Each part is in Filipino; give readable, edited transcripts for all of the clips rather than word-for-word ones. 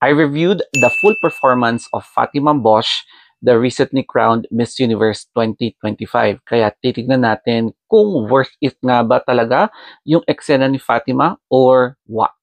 I reviewed the full performance of Fatima Bosch, the recently crowned Miss Universe 2025. Kaya titignan natin kung worth it nga ba talaga yung eksena ni Fatima or what.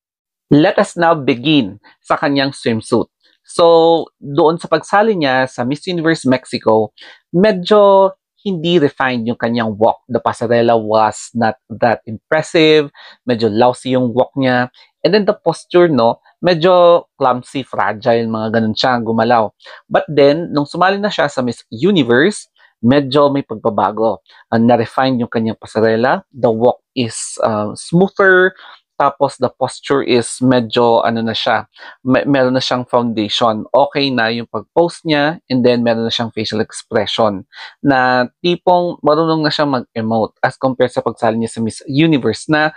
Let us now begin sa kanyang swimsuit. So, doon sa pagsali niya sa Miss Universe Mexico, medyo hindi refined yung kanyang walk. The pasarela was not that impressive. Medyo lousy yung walk niya. And then the posture, no, medyo clumsy, fragile, mga ganun siya, gumalaw. But then, nung sumali na siya sa Miss Universe, medyo may pagbabago. Na-refine yung kanyang pasarela. The walk is smoother, tapos the posture is medyo ano na siya, meron na siyang foundation. Okay na yung pag-pose niya, and then meron na siyang facial expression na tipong marunong na siyang mag-emote as compared sa pagsali niya sa Miss Universe na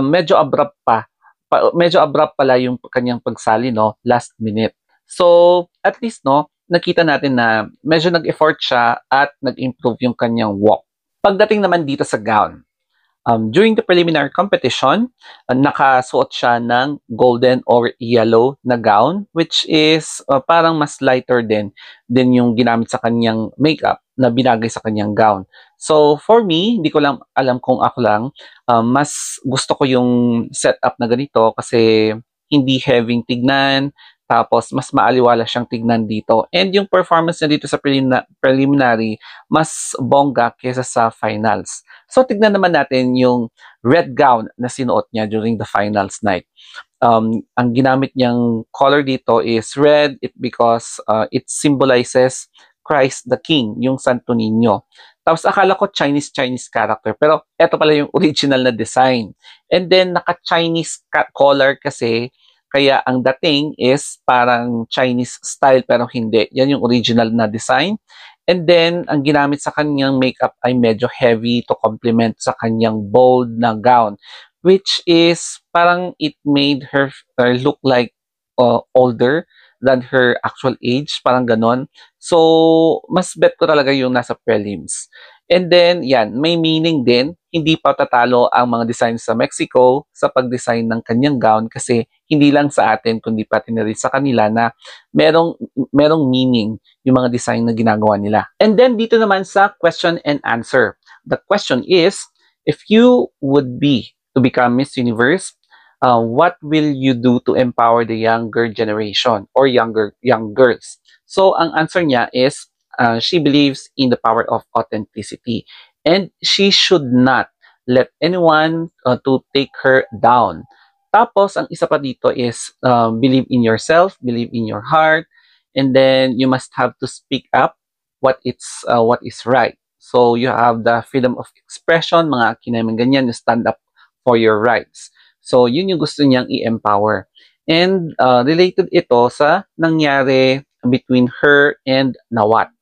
medyo abrupt medyo abrupt pala yung kanyang pagsali, no, last minute. So, at least, no, nakita natin na medyo nag-effort siya at nag-improve yung kanyang walk. Pagdating naman dito sa gown, during the preliminary competition, nakasuot siya ng golden or yellow na gown, which is parang mas lighter din yung ginamit sa kanyang makeup na binagay sa kanyang gown. So, for me, hindi ko lang alam kung ako lang, mas gusto ko yung setup na ganito kasi hindi heavy tignan, tapos mas maaliwala siyang tignan dito. And yung performance niya dito sa preliminary, mas bongga kesa sa finals. So, tignan naman natin yung red gown na sinuot niya during the finals night. Ang ginamit niyang color dito is red because it symbolizes Christ the King, yung Santo Niño. Tapos akala ko Chinese character, pero eto pala yung original na design. And then naka-Chinese color kasi, kaya ang dating is parang Chinese style pero hindi. Yan yung original na design. And then, ang ginamit sa kanyang makeup ay medyo heavy to complement sa kanyang bold na gown, which is parang it made her look like older than her actual age, parang ganon. So, mas bet ko talaga yung nasa prelims. And then, yan, may meaning din. Hindi pa tatalo ang mga designs sa Mexico sa pag-design ng kanyang gown kasi hindi lang sa atin, kundi pati na rin sa kanila na merong meaning yung mga design na ginagawa nila. And then, dito naman sa question and answer. The question is, if you would be to become Miss Universe, what will you do to empower the younger generation or young girls? So, ang answer niya is, she believes in the power of authenticity and she should not let anyone to take her down. Tapos, ang isa pa dito is believe in yourself, believe in your heart, and then you must have to speak up what is right. So, you have the freedom of expression, mga kinamang ganyan, you stand up for your rights. So, yun yung gusto niyang i-empower. And related ito sa nangyari between her and Nawat.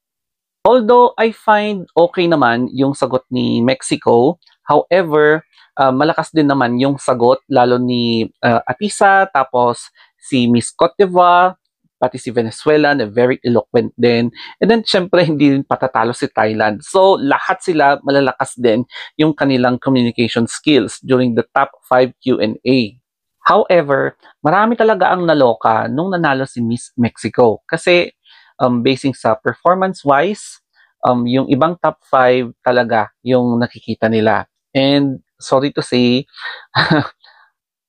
Although I find okay naman yung sagot ni Mexico, however, malakas din naman yung sagot lalo ni Atisa, tapos si Miss Cote d'Ivoire, pati si Venezuela na very eloquent din. And then syempre hindi rin patatalo si Thailand. So lahat sila malalakas din yung kanilang communication skills during the top 5 Q&A. However, marami talaga ang naloka nung nanalo si Miss Mexico kasi basing sa performance-wise, yung ibang top 5 talaga yung nakikita nila. And sorry to say,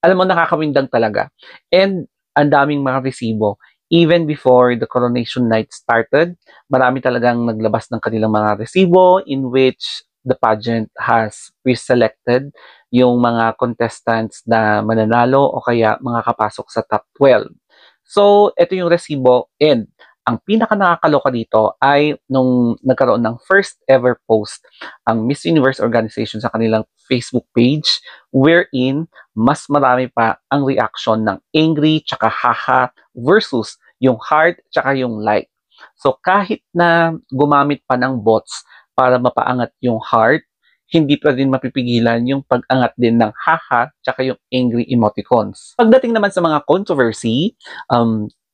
alam mo, nakakawindang talaga. And ang daming mga resibo. Even before the coronation night started, marami talagang naglabas ng kanilang mga resibo in which the pageant has pre-selected yung mga contestants na mananalo o kaya mga kapasok sa top 12. So, ito yung resibo, and ang pinaka nakakaloka dito ay nung nagkaroon ng first ever post ang Miss Universe organization sa kanilang Facebook page, wherein mas marami pa ang reaction ng angry tsaka haha versus yung heart tsaka yung like. So kahit na gumamit pa ng bots para mapaangat yung heart, hindi pa rin mapipigilan yung pag-angat din ng haha tsaka yung angry emoticons. Pagdating naman sa mga controversy,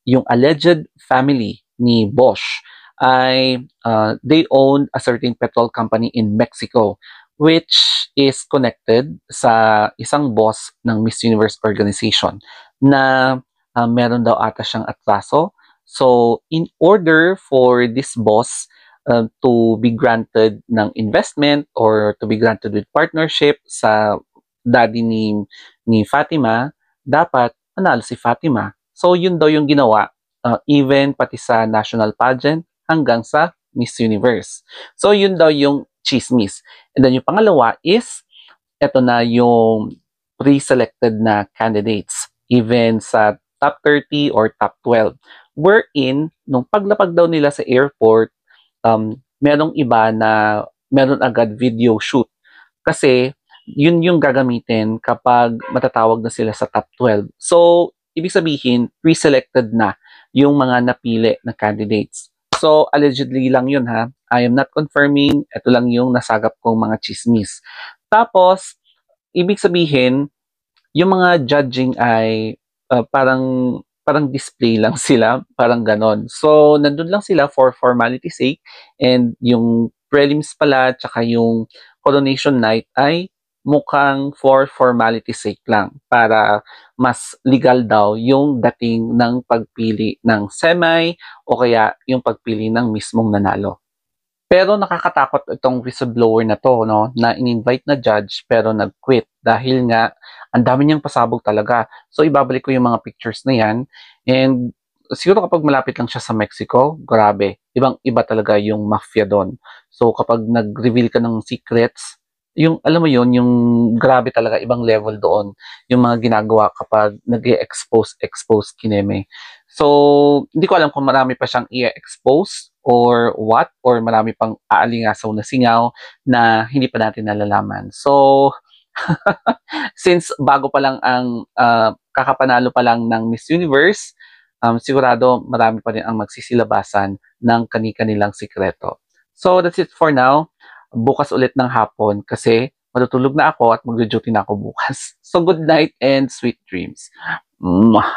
yung alleged family ni Bosch ay they own a certain petrol company in Mexico which is connected sa isang boss ng Miss Universe organization na meron daw ata siyang atraso. So, in order for this boss to be granted ng investment or to be granted with partnership sa daddy ni Fatima, dapat manalo si Fatima. So, yun daw yung ginawa, even pati sa national pageant hanggang sa Miss Universe. So, yun daw yung chismis. And then yung pangalawa is, eto na yung pre-selected na candidates, even sa top 30 or top 12. Wherein, nung paglapag daw nila sa airport, merong iba na meron agad video shoot. Kasi, yun yung gagamitin kapag matatawag na sila sa top 12. So, ibig sabihin, pre-selected na yung mga napili na candidates. So, allegedly lang yun ha. I am not confirming. Ito lang yung nasagap kong mga chismis. Tapos, ibig sabihin, yung mga judging ay parang display lang sila, parang ganon. So, nandun lang sila for formality sake and yung prelims pala tsaka yung coronation night ay mukhang for formality sake lang para mas legal daw yung dating ng pagpili ng semi o kaya yung pagpili ng mismong nanalo. Pero nakakatakot itong whistleblower na 'to 'no, na in-invite na judge pero nag-quit dahil nga ang dami niyang pasabog talaga. So ibabalik ko yung mga pictures na 'yan and siguro kapag malapit lang siya sa Mexico, grabe, ibang-iba talaga yung mafia do'n. So kapag nag-reveal ka ng secrets, yung alam mo yun, yung grabe talaga, ibang level doon yung mga ginagawa kapag nag-e-expose kineme. So, hindi ko alam kung marami pa siyang i-expose or what, or marami pang aalingasaw na singaw na hindi pa natin nalalaman. So, since bago pa lang ang kakapanalo pa lang ng Miss Universe, sigurado marami pa rin ang magsisilabasan ng kani-kanilang sikreto. So, that's it for now. Bukas ulit ng hapon kasi matutulog na ako at magjo-duty na ako bukas. So, good night and sweet dreams. Mwah!